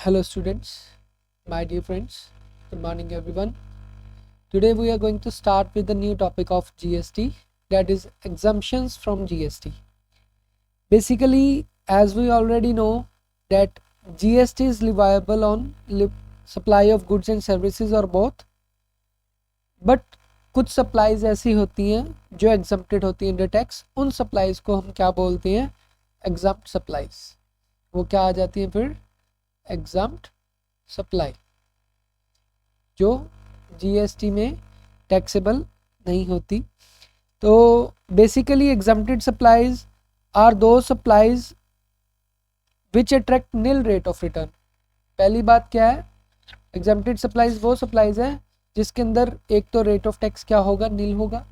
Hello students, my dear friends, good morning everyone. Today we are going to start with the new topic of GST, that is exemptions from GST. Basically, as we already know that GST is leviable on supply of goods and services or both, but कुछ supplies ऐसी होती हैं जो exempted होती हैं under tax. उन supplies को हम क्या बोलते हैं? Exempt supplies. वो क्या आ जाती हैं फिर? एग्जम्प्ट सप्लाई, जो जीएसटी में टैक्सेबल नहीं होती. तो basically exempted supplies are those supplies which attract nil rate of return. पहली बात क्या है? एग्जम्प्टेड सप्लाईज वो सप्लाईज हैं जिसके अंदर एक तो रेट ऑफ टैक्स क्या होगा? नील होगा,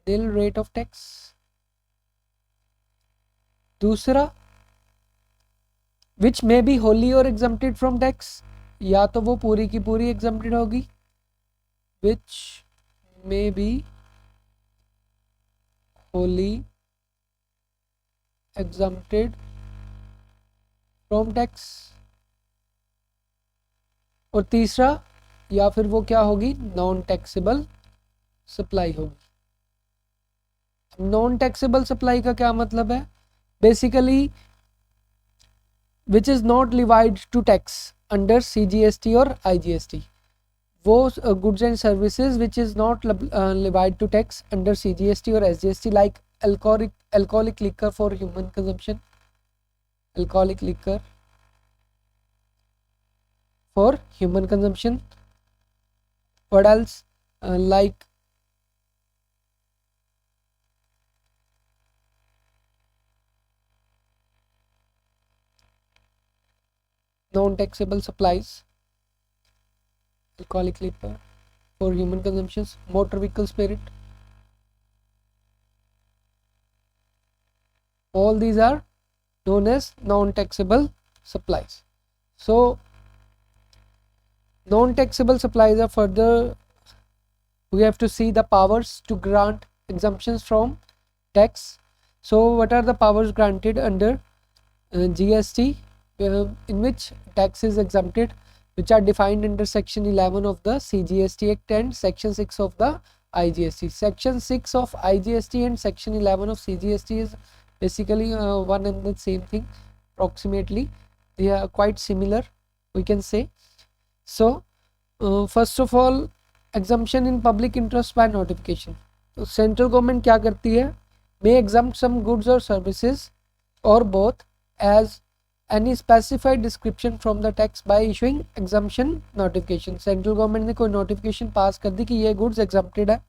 नील रेट ऑफ टैक्स. दूसरा, विच मे बी होली और एग्जम्प्टेड फ्रॉम टैक्स, या तो वो पूरी की पूरी एग्जम्प्टेड होगी, which may be wholly exempted from tax. और तीसरा, या फिर वो क्या होगी? नॉन टैक्सेबल सप्लाई होगी. नॉन टैक्सेबल सप्लाई का क्या मतलब है? Basically which is not levied to tax under CGST और IGST. वो goods and services which is not levied to tax under CGST और SGST, like alcoholic liquor for human consumption, alcoholic liquor for human consumption. What else? Like non-taxable supplies, alcoholic liquor for human consumption, motor vehicle spirit. All these are known as non-taxable supplies. So non-taxable supplies are further, we have to see the powers to grant exemptions from tax. So what are the powers granted under GST in which tax is exempted, which are defined under section 11 of the CGST Act and section 6 of the IGST. Section 6 of IGST and section 11 of CGST is basically one and the same thing approximately. They are quite similar, we can say. So first of all, exemption in public interest by notification. तो central government क्या करती है? may exempt some goods or services or both as any specified description from the tax by issuing exemption notification. Central government ने कोई notification पास कर दी कि ये goods exempted है.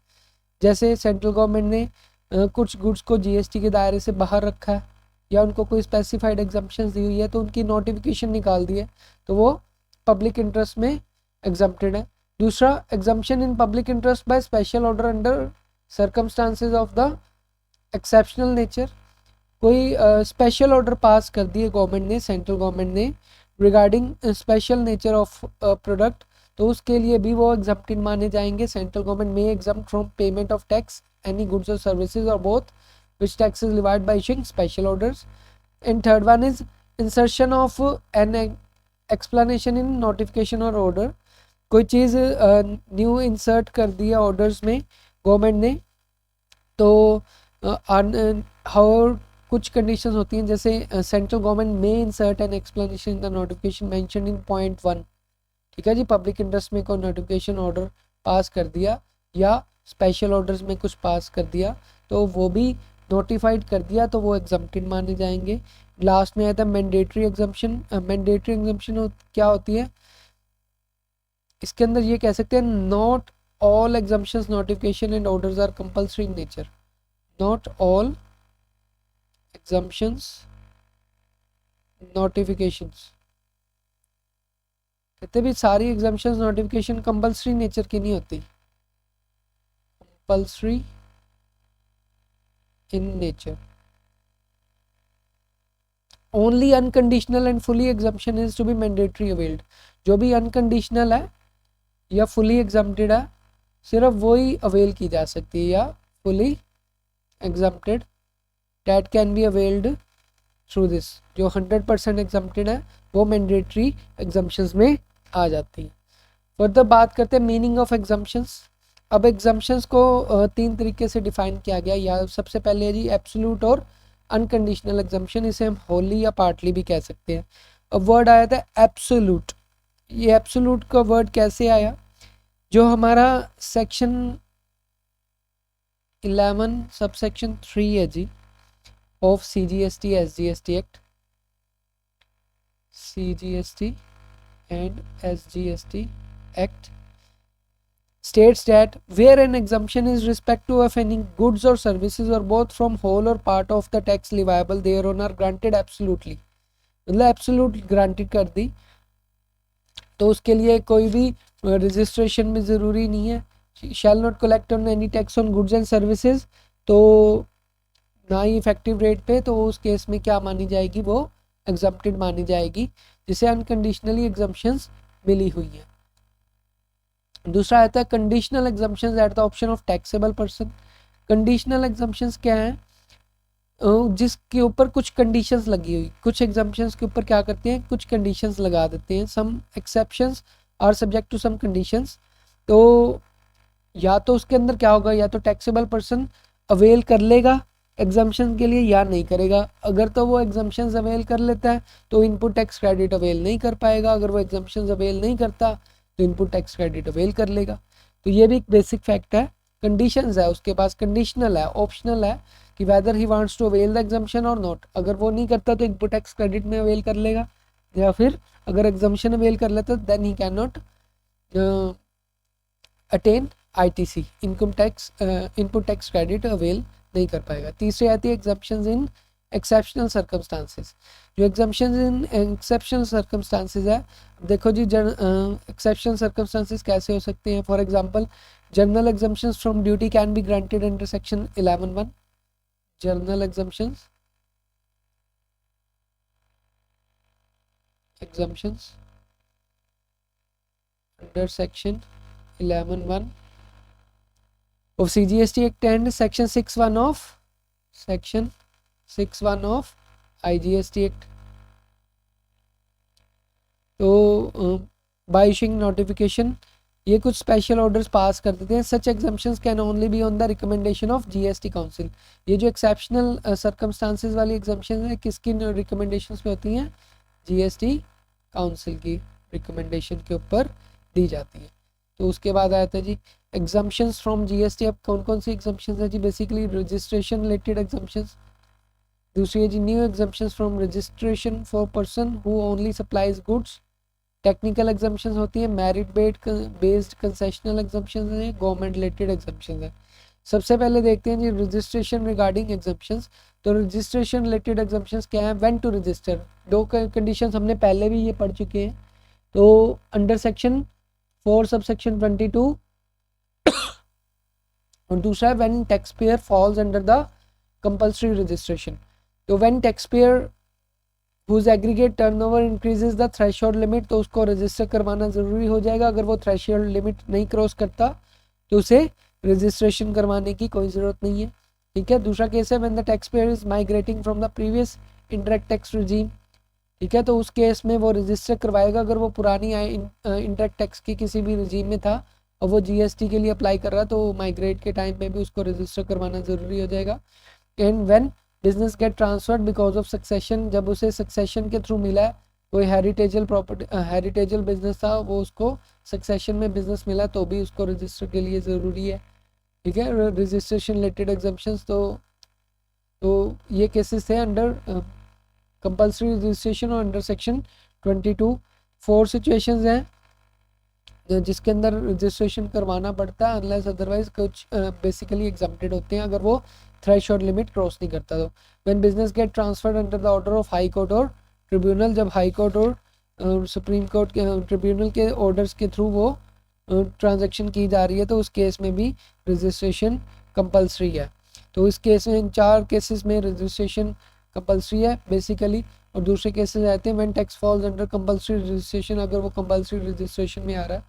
जैसे सेंट्रल गवर्नमेंट ने कुछ गुड्स को जीएसटी के दायरे से बाहर रखा है या उनको कोई स्पेसिफाइड एग्जम्पशन दी हुई है, तो उनकी नोटिफिकेशन निकाल दी है, तो वो पब्लिक इंटरेस्ट में एग्जम्प्टेड है. दूसरा, exemption in public interest by special order under circumstances of the exceptional nature. कोई स्पेशल ऑर्डर पास कर दिए गवर्नमेंट ने, सेंट्रल गवर्नमेंट ने, regarding special nature of product, तो उसके लिए भी वो एग्जम्प्टेड माने जाएंगे. सेंट्रल गवर्नमेंट में exempt from payment of tax any goods और सर्विसेज और both which tax is levied by issuing special orders. And third one is insertion of an explanation in notification और ऑर्डर. कोई चीज़ new insert कर दी है orders में government ने, तो how कुछ कंडीशंस होती हैं, जैसे सेंट्रल गवर्नमेंट में insert an explanation in the notification mention in point 1. ठीक है जी, पब्लिक इंटरेस्ट में कोई नोटिफिकेशन ऑर्डर पास कर दिया या स्पेशल ऑर्डर्स में कुछ पास कर दिया, तो वो भी नोटिफाइड कर दिया, तो वो एग्जम्प्टेड माने जाएंगे. लास्ट में आया था मैंडेटरी एग्जम्पशन. मैंडेटरी एग्जम्पशन क्या होती है? इसके अंदर ये कह सकते हैं, not all exemptions notification and orders are compulsory in nature. Not all exemptions notifications, कहते भी सारी एग्जम्पशंस नोटिफिकेशन कंपल्सरी नेचर की नहीं होती. Compulsory in nature. Only unconditional and fully exemption is to be mandatory availed. जो भी unconditional है या फुली एग्जम्प्टेड है, सिर्फ वही अवेल की जा सकती है, या fully exempted that can be availed through this. जो 100% एग्जम्प्टेड है वो मैंडेटरी एग्जम्पशंस में आ जाती है। फर्दर बात करते हैं मीनिंग ऑफ एग्जम्पशंस। अब एग्जम्पशंस को तीन तरीके से डिफाइन किया गया। या सबसे पहले है जी एब्सोल्यूट और अनकंडीशनल एग्जम्पशन, इसे हम होली या पार्टली भी कह सकते हैं। अब वर्ड आया था एब्सोल्यूट। ये एब्सोल्यूट का वर्ड कैसे आया? जो हमारा सेक्शन 11 सबसेक्शन 3 है जी of CGST SGST act, CGST and SGST Act states that where an exemption is respect to of any goods or services or both from whole or part of the tax leviable thereon are granted absolutely, मतलब absolute granted कर दी, तो उसके लिए कोई भी registration में ज़रूरी नहीं है। Shall not collect on any tax on goods and services, तो ना ही इफेक्टिव रेट पे, तो उस केस में क्या मानी जाएगी, वो एग्जम्प्टेड मानी जाएगी, जिसे अनकंडीशनली एग्जम्पशंस मिली हुई है। दूसरा आता है conditional exemptions at the option of taxable person. Conditional exemptions क्या है? जिसके ऊपर कुछ कंडीशंस लगी हुई, कुछ एग्जम्पशंस के ऊपर क्या करते हैं, कुछ कंडीशंस लगा देते हैं। Some exceptions are subject to some conditions. तो या तो उसके अंदर क्या होगा, या तो टैक्सेबल पर्सन अवेल कर लेगा एग्जम्पशन के लिए या नहीं करेगा। अगर तो वो एग्जम्पशंस अवेल कर लेता है तो इनपुट टैक्स क्रेडिट अवेल नहीं कर पाएगा, अगर वो एग्जम्पशंस अवेल नहीं करता तो इनपुट टैक्स क्रेडिट अवेल कर लेगा। तो ये भी एक बेसिक फैक्ट है। कंडीशंस है उसके पास, कंडीशनल है, ऑप्शनल है कि whether he wants to avail the exemption और नॉट। अगर वो नहीं करता तो इनपुट टैक्स क्रेडिट में अवेल कर लेगा, या फिर अगर एग्जम्पशन अवेल कर लेता then he can not attain ITC, income tax input tax credit avail नहीं कर पाएगा। तीसरी आती है एग्जम्पशंस इन एक्सेप्शनल सर्कमस्टांसेस। जो एग्जम्पशंस इन एक्सेप्शनल सर्कमस्टांसेस है, देखो जी एक्सेप्शनल सर्कमस्टांसेस कैसे हो सकते हैं। For example general exemptions from duty can be granted under section 11(1). General exemptions under section 11(1) of CGST Act and section 6(1) of IGST Act. तो by issuing notification ये कुछ स्पेशल ऑर्डर्स पास कर देते हैं। Such exemptions can only be on the recommendation of GST council. ये जो exceptional circumstances वाली exemption है किसकी रिकमेंडेशंस पे होती हैं? GST काउंसिल की रिकमेंडेशन के ऊपर दी जाती है। तो उसके बाद आया था जी एग्जम्पशंस फ्रॉम GST। अब कौन कौन सी एग्जम्पशंस है जी? Basically registration related exemptions. दूसरी है जी new exemptions from registration for person who only supplies goods. Technical exemptions होती है, मेरिट बेस्ड कंसेशनल एग्जम्पशंस हैं, गवर्नमेंट रिलेटेड एग्जम्पशंस हैं। सबसे पहले देखते हैं जी रजिस्ट्रेशन रिगार्डिंग एग्जम्पशंस। तो रजिस्ट्रेशन रिलेटेड एग्जम्पशंस क्या है? When to register. दो कंडीशंस हमने पहले भी ये पढ़ चुके हैं। तो अंडर सेक्शन 4 सबसेक्शन 22 और दूसरा है when tax payer falls under the compulsory registration. तो when tax payer whose aggregate turnover increases the threshold limit, तो उसको रजिस्टर करवाना ज़रूरी हो जाएगा। अगर वो थ्रेशोल्ड लिमिट नहीं क्रॉस करता तो उसे रजिस्ट्रेशन करवाने की कोई ज़रूरत नहीं है। ठीक है। दूसरा केस है when the taxpayer is migrating from the previous indirect tax regime। ठीक है। तो उस केस में वो रजिस्टर करवाएगा अगर वो पुरानी इंडायरेक्ट टैक्स की किसी भी रजीम में था और वो GST के लिए अप्लाई कर रहा तो माइग्रेट के टाइम पे भी उसको रजिस्टर करवाना ज़रूरी हो जाएगा। And when business get transferred because of succession, जब उसे सक्सेशन के थ्रू मिला है, कोई हेरिटेजल प्रॉपर्टी हेरिटेजल बिजनेस था वो उसको सक्सेशन में बिजनेस मिला तो भी उसको रजिस्टर के लिए ज़रूरी है। ठीक है। रजिस्ट्रेशन रिलेटेड एग्जम्पशंस तो ये केसेस थे अंडर कंपल्सरी रजिस्ट्रेशन और अंडर सेक्शन 22। 4 सिचुएशंस हैं जिसके अंदर रजिस्ट्रेशन करवाना पड़ता है अनलेस अदरवाइज कुछ बेसिकली एग्जम्प्टेड होते हैं अगर वो थ्रेशोल्ड लिमिट क्रॉस नहीं करता। तो when business get transferred under the order of high court और ट्रिब्यूनल, जब हाई कोर्ट और सुप्रीम कोर्ट के ट्रिब्यूनल के ऑर्डर्स के थ्रू वो ट्रांजैक्शन की जा रही है तो उस केस में भी रजिस्ट्रेशन कंपल्सरी है। तो इस केस में इन 4 केसेस में रजिस्ट्रेशन कंपल्सरी है बेसिकली। और दूसरे केसेस आते हैं when tax falls under compulsory registration, अगर वो कंपल्सरी रजिस्ट्रेशन में आ रहा है।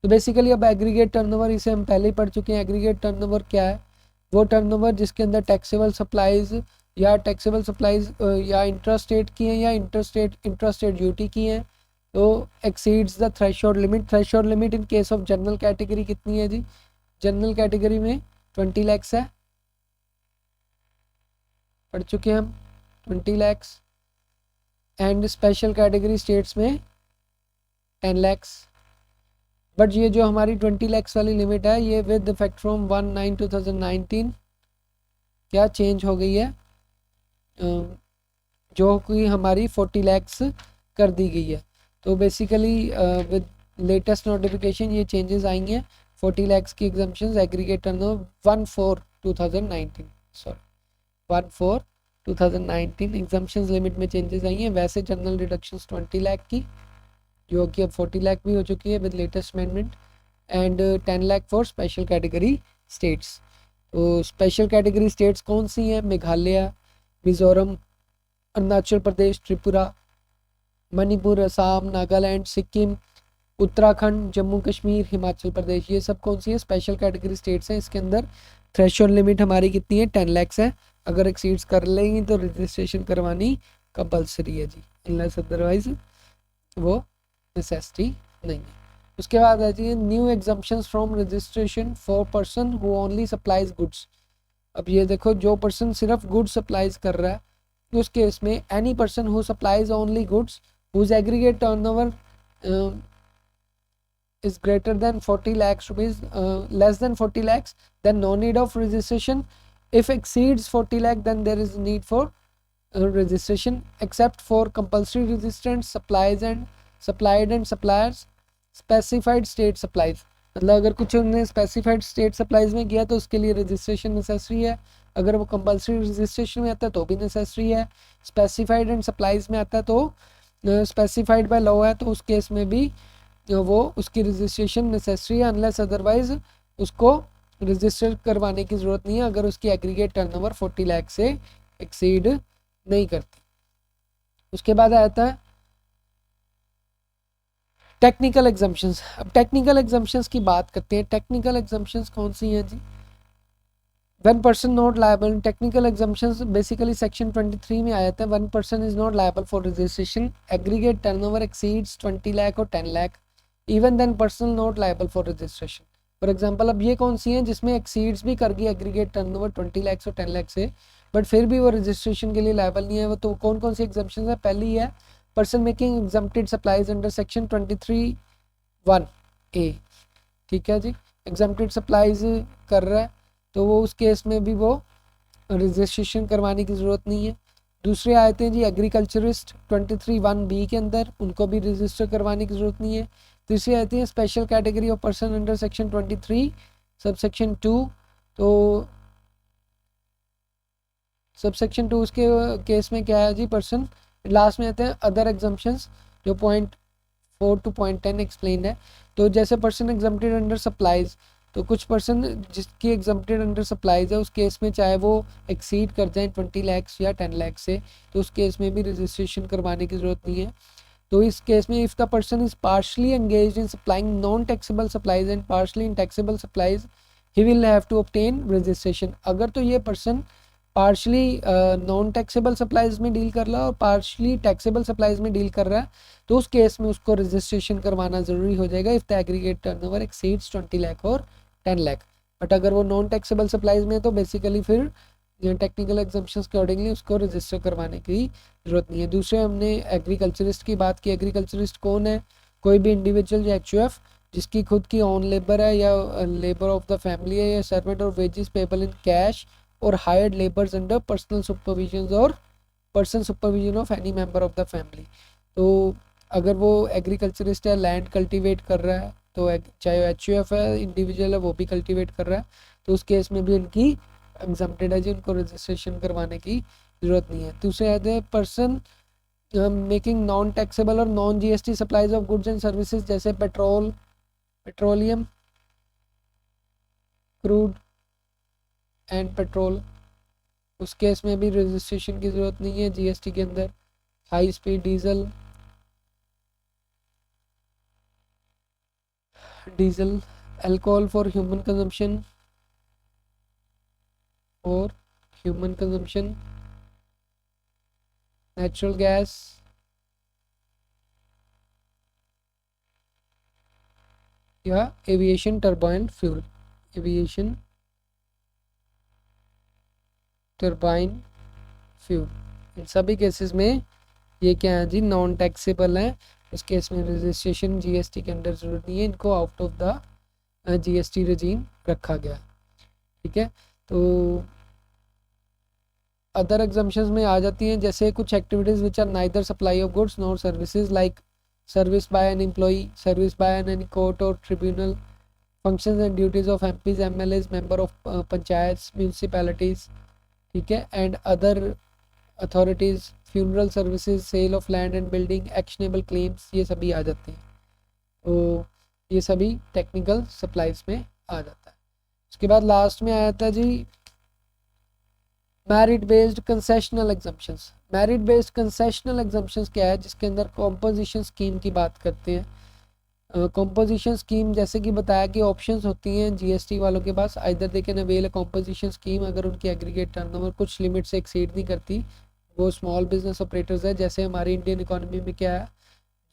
तो बेसिकली अब एग्रीगेट टर्नओवर, इसे हम पहले ही पढ़ चुके हैं। एग्रीगेट टर्नओवर क्या है? वो टर्नओवर जिसके अंदर टैक्सेबल सप्लाईज या टैक्सेबल सप्लाईज या इंट्रास्टेट की हैं या इंट्रास्टेट ड्यूटी की हैं तो exceeds the threshold limit. Threshold limit in case of general category कितनी है जी? जनरल कैटेगरी में 20 लैक्स है, पढ़ चुके हैं हम 20 lakhs, and special category states में 10 लैक्स। बट ये जो हमारी 20 लैक्स वाली लिमिट है ये विद इफेक्ट फ्रॉम 1/9/2019 क्या चेंज हो गई है, जो कि हमारी 40 लैक्स कर दी गई है। तो बेसिकली विद लेटेस्ट नोटिफिकेशन ये चेंजेस आएंगे। 40 लैक्स की exemptions aggregate turnover 1/4/2019 sorry 1/4/2019 exemptions limit में चेंजेस आई हैं। वैसे जनरल डिडक्शंस 20 लाख की जो कि अब 40 लाख भी हो चुकी है with latest amendment, and 10 lakh for special category states. तो स्पेशल कैटेगरी स्टेट्स कौन सी हैं? मेघालय, मिजोरम, अरुणाचल प्रदेश, त्रिपुरा, मणिपुर, असम, नागालैंड, सिक्किम, उत्तराखंड, जम्मू कश्मीर, हिमाचल प्रदेश, ये सब कौन सी है? स्पेशल कैटेगरी स्टेट्स हैं। इसके अंदर थ्रेशोल्ड लिमिट हमारी कितनी है? 10 लैक्स है। अगर एक्सीड्स कर लेंगी तो रजिस्ट्रेशन करवानी कंपलसरी है जी, अनलेस अदरवाइज वो नेसेसिटी नहीं है। उसके बाद आ जाइए new exemptions from registration for person who only supplies goods. अब ये देखो, जो पर्सन सिर्फ गुड्स सप्लाइज कर रहा है उस केस में any person who supplies only goods whose aggregate turnover is greater than 40 lakhs rupees, less than 40 lakhs, then no need of registration. If exceeds 40 lakh, then there is need for registration, except for compulsory registrants, supplied and suppliers, specified state supplies. मतलब अगर कुछ उन्होंने specified state supplies में किया तो उसके लिए registration necessary है। अगर वो कंपलसरी रजिस्ट्रेशन में आता है तो भी नेसेसरी है। स्पेसिफाइड एंड सप्लाईज में आता है तो स्पेसिफाइड बाय लॉ है तो उस केस में भी वो उसकी रजिस्ट्रेशन नेसेसरी है, अनलेस अदरवाइज उसको रजिस्टर करवाने की ज़रूरत नहीं है अगर उसकी एग्रीगेट टर्नओवर 40 लाख से एक्सीड नहीं करती। उसके बाद आता है टेक्निकल एग्जम्पशंस। अब टेक्निकल एग्जम्पशंस की बात करते हैं। टेक्निकल एग्जम्पशंस कौन सी हैं जी? One person not liable. Technical exemptions basically section 23 में आया था। One person is not liable for registration, aggregate turnover exceeds 20 lakh और 10 lakh, even then personal not liable for registration. For example अब ये कौन सी हैं जिसमें एक्सीड्स भी कर गई एग्रीगेट टर्नओवर 20 लाख और 10 लाख से, बट फिर भी वो रजिस्ट्रेशन के लिए लायबल नहीं है। वो तो कौन कौन सी एग्जाम्पशन है? पहली है person making exempted supplies under section 23(1)(a), ठीक है जी, एग्जम्प्टेड सप्लाईज कर रहा है तो वो उस केस में भी वो रजिस्ट्रेशन करवाने की ज़रूरत नहीं है। दूसरे आते हैं जी एग्रीकल्चरिस्ट 23(1)(b) के अंदर, उनको भी रजिस्टर करवाने की ज़रूरत नहीं है। तीसरी आती है special category of person under section 23 subsection 2, तो सबसेक्शन 2 उसके केस में क्या है जी? पर्सन। लास्ट में आते हैं अदर एग्जम्पशंस जो .4 to .10 एक्सप्लेन है। तो जैसे पर्सन एग्जम्प्टेड अंडर सप्लाईज, तो कुछ पर्सन जिसकी एग्जम्प्टेड अंडर सप्लाईज है उस केस में चाहे वो एक्सीड कर जाए 20 लाख या 10 लाख से तो उस केस में भी रजिस्ट्रेशन करवाने की ज़रूरत नहीं है। तो इस केस में if the person is partially engaged in supplying non taxable supplies and partially in taxable supplies he will have to obtain registration. अगर तो ये person partially non taxable supplies में डील कर रहा है और पार्शली टैक्सेबल सप्लाईज में deal कर रहा है तो उस केस में उसको रजिस्ट्रेशन करवाना ज़रूरी हो जाएगा if the aggregate turnover exceeds 20 lakh और 10 लाख। बट अगर वो नॉन टैक्सेबल सप्लाईज में तो बेसिकली फिर टेक्निकल एग्जम्पशंस के अकॉर्डिंगली उसको रजिस्टर करवाने की ज़रूरत नहीं है। दूसरे हमने एग्रीकल्चरिस्ट की बात की। एग्रीकल्चरिस्ट कौन है? कोई भी इंडिविजुअल या एचयूएफ जिसकी खुद की ऑन लेबर है या लेबर ऑफ द फैमिली है या सर्वेंट और वेजेस पेबल इन कैश और hired labours under personal supervision और person supervision of any member of the family. तो अगर वो एग्रीकल्चरिस्ट है, लैंड कल्टीवेट कर रहा है, तो चाहे एचयूएफ है, इंडिविजुअल है, वो भी कल्टीवेट कर रहा है तो उस केस में भी उनकी एग्जम्प्टेड है जी, उनको रजिस्ट्रेशन करवाने की ज़रूरत नहीं है। दूसरे आते हैं पर्सन मेकिंग नॉन टैक्सेबल और non GST supplies of goods and services जैसे petrol, petroleum, crude and petrol, उस केस में भी रजिस्ट्रेशन की ज़रूरत नहीं है जीएसटी के अंदर। High speed diesel, alcohol for human consumption natural gas, या aviation turbine fuel, aviation turbine fuel, इन सभी केसेस में ये क्या है जी, नॉन टैक्सेबल है। इस केस में रजिस्ट्रेशन जीएसटी के अंडर जरूरत नहीं है, इनको आउट ऑफ द जीएसटी रजीम रखा गया। ठीक है, तो अदर एग्जाम्पशंस में आ जाती हैं जैसे कुछ activities which are neither supply of goods nor services, like service by an employee, service by an court और tribunal, functions and duties of MPs, MLAs, member of panchayat, municipalities, ठीक है, and other authorities, funeral services, sale of land and building, actionable claims, ये सभी आ जाते हैं। तो ये सभी टेक्निकल सप्लाईज में आ जाता है। उसके बाद लास्ट में आया था जी merit based concessional exemptions. Merit based concessional exemptions क्या है, जिसके अंदर कॉम्पोजिशन स्कीम की बात करते हैं। कॉम्पोजिशन स्कीम जैसे कि बताया कि ऑप्शंस होती हैं जीएसटी वालों के पास, either they can avail a composition scheme अगर उनकी एग्रीगेट टर्नओवर कुछ लिमिट से एक्सीड नहीं करती, वो स्मॉल बिजनेस ऑपरेटर्स है। जैसे हमारी इंडियन इकोनॉमी में क्या है,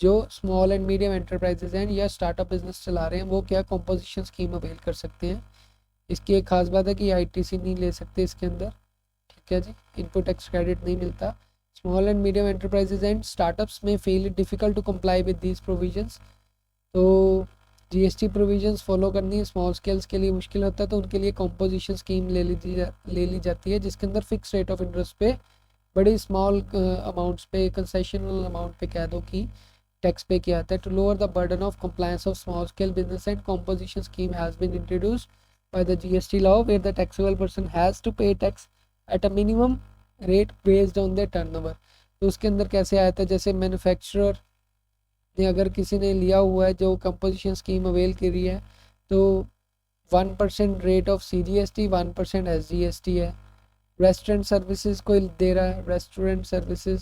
जो स्मॉल एंड मीडियम एंटरप्राइजेज हैं या स्टार्टअप बिजनेस चला रहे हैं, वो क्या कॉम्पोजिशन स्कीम अवेल कर सकते हैं। इसकी एक खास बात है कि आईटीसी नहीं ले सकते इसके अंदर, ठीक है जी, इनपुट टैक्स क्रेडिट नहीं मिलता। Small and medium enterprises and startups may feel it difficult to comply with these provisions. तो जीएसटी प्रोविजंस फॉलो करनी स्मॉल स्केल्स के लिए मुश्किल होता है, तो उनके लिए कॉम्पोजिशन स्कीम ले ली जाती है, जिसके अंदर फिक्स रेट ऑफ इंटरेस्ट पे बड़ी स्मॉल अमाउंट्स पे, कंसेशनल अमाउंट पे कह दो कि टैक्स पे किया जाता है। To lower the burden of compliance of small scale business and composition scheme has been introduced by the GST law, where the taxable person has to pay tax at a minimum rate based on the turnover. तो उसके अंदर कैसे आया था, जैसे manufacturer ने अगर किसी ने लिया हुआ है जो कंपोजिशन स्कीम अवेल करी है, तो 1% रेट ऑफ CGST, 1% SGST है। रेस्टोरेंट सर्विसेज कोई दे रहा है, रेस्टोरेंट सर्विसेज,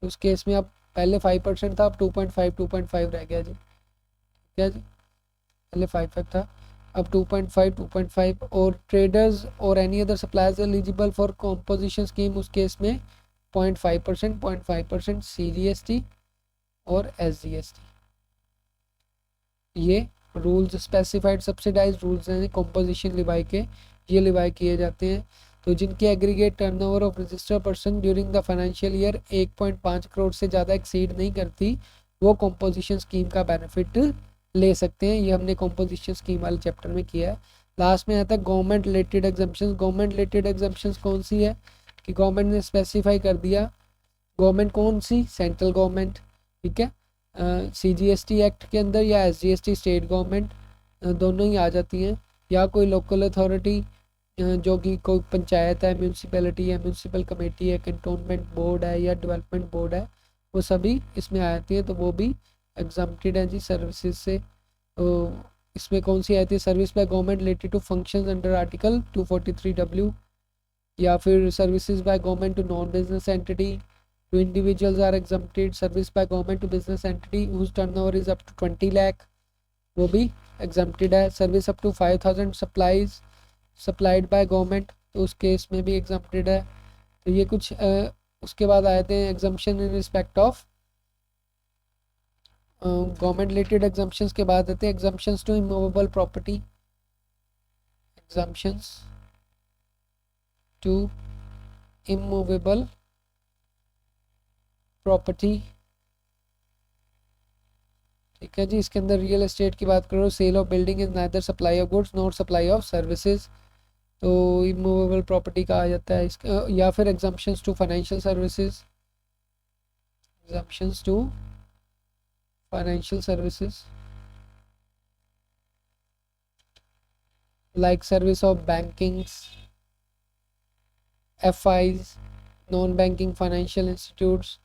तो उस केस में अब पहले 5% था, अब 2.5 रह गया जी, ठीक है जी, पहले 5 था, अब 2.5। और ट्रेडर्स और any other suppliers eligible for composition scheme, उस केस में 0.5% CGST और SGST, ये रूल्स स्पेसिफाइड सब्सिडाइज रूल्स हैं कॉम्पोजिशन लिवाई के, ये लिवाई किए जाते हैं। तो जिनकी aggregate turnover of registered person during the financial year 1.5 crore से ज़्यादा एक्सीड नहीं करती, वो कॉम्पोजिशन स्कीम का बेनिफिट ले सकते हैं। ये हमने कॉम्पोजिशन स्कीम वाले चैप्टर में किया है। लास्ट में आता है government related exemptions. Government related exemptions कौन सी है कि गवर्नमेंट ने स्पेसिफाई कर दिया, गवर्नमेंट कौन सी, सेंट्रल गवर्नमेंट, ठीक है, CGST एक्ट के अंदर, या SGST स्टेट गवर्नमेंट, दोनों ही आ जाती हैं, या कोई लोकल अथॉरिटी जो कि कोई पंचायत है, म्यूनसिपैलिटी है, म्यूनसिपल कमेटी है, कंटोनमेंट बोर्ड है या डेवलपमेंट बोर्ड है, वो सभी इसमें आ जाती है, तो वो भी एग्जम्प्टेड है जी सर्विसेज से। तो इसमें कौन सी आती है, service by government related to functions under article 243W, या फिर services by government to non business entity, to individuals are exempted, service by government to business entity whose turnover is up to 20 lakh, वो भी exempted है। Service up to 5000 supplies supplied by government, तो उस case में भी exempted है। तो ये कुछ उसके बाद आए थे exemption in respect of government related exemptions के बाद आते हैं exemptions to immovable property, exemptions to immovable property, ठीक है जी। इसके अंदर रियल एस्टेट की बात करो, sale of building is neither supply of goods not supply of services, तो इमूवेबल प्रॉपर्टी का आ जाता है इसका। या फिर exemptions to financial services, exemptions to financial services like service of bankings, FIs, non banking financial institutes,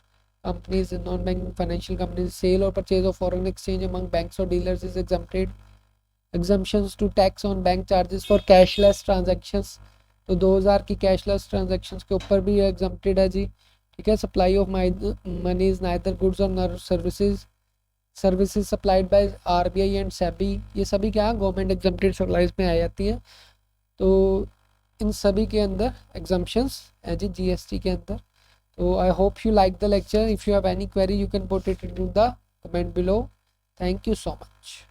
companies and non-banking financial companies, sale or purchase of foreign exchange among banks or dealers is exempted. Exemptions to tax on bank charges for cashless transactions, तो 2000 की cashless transactions के ऊपर भी exempted है जी, ठीक है। Supply of money is neither goods और services, services supplied by RBI and SEBI, ये सभी क्या गवर्नमेंट एग्जम्प्टेड सप्लाईज में आ जाती हैं। तो इन सभी के अंदर एग्जम्पशंस है जी GST के अंदर। So I hope you like the lecture. If you have any query, you can put it into the comment below. Thank you so much.